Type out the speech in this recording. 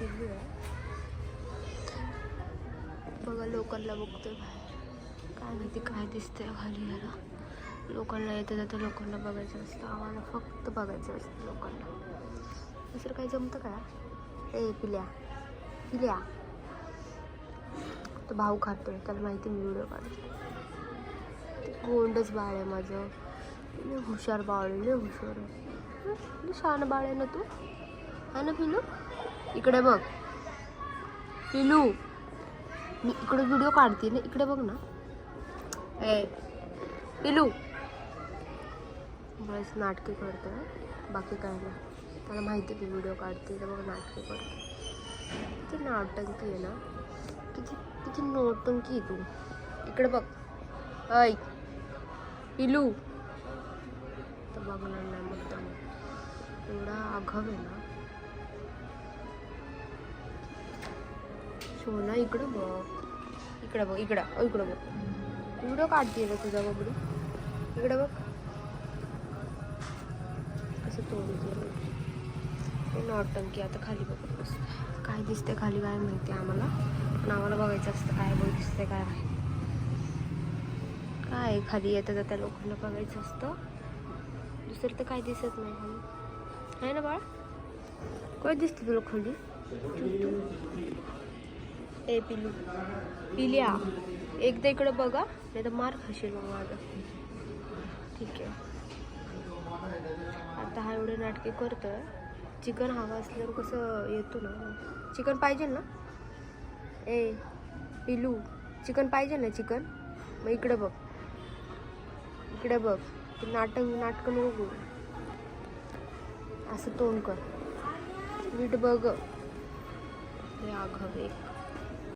पिल्लू आहे बघा. लोकांना बघतोय काय माहिती काय दिसतंय खाली. याला लोकांना येतं जातं, लोकांना बघायचं असतं. आम्हाला फक्त बघायचं असतं लोकांना. दुसरं काही जमतं का? ए पिल्या पिल्या, तो भाऊ खातोय, त्याला माहिती मी व्हिडिओ काढते. गोंडच बाळ आहे माझं, लय हुशार बाळ आहे, लय हुशार आहे. लय शहाणं बाळ आहे ना तू, है ना पिलू? इकडे बघ पिलू, मी इकडे व्हिडिओ काढते ना, इकडे बघ ना. ए पिलू, बस नाटके करतोय, बाकी काय नाही. त्याला माहिती की व्हिडिओ काढते तर बघ नाटके करतो. किती नौटंकी आहे ना, किती किती नौटंकी आहे तू. इकडे बघ. ऐ पिलू, तर बघणार नाही मुद्दाम, एवढा आघाव आहे ना. सोना इकडं बघ, इकडं बघ, इकडं इकडं बघ. व्हिडिओ काढते ना तुझा बघडी, इकडे बघ कसं तोडते ते नौटंकी. आता खाली बघत बस, काय दिसते खाली काय माहिती आम्हाला, पण आम्हाला बघायचं असतं काय बघ दिसतंय काय नाही. काय खाली येतं जात्या लोकांना बघायचं असतं, दुसरं तर काय दिसत नाही खाली, आहे ना बाळ? काय दिसतं तुला खाली? ए पिलू पिल्या, एकदा इकडं बघा, नाही तर मार खाशील मग माझा. ठीक आहे. आता हा एवढे नाटके करतोय. चिकन हवं असल्यावर कसं येतो ना, चिकन पाहिजे ना. ए पिलू, चिकन पाहिजे ना, चिकन. मग इकडे बघ, इकडे बघ. नाटकं नको, असं तोंड कर, नीट बघ. हे आघाव एक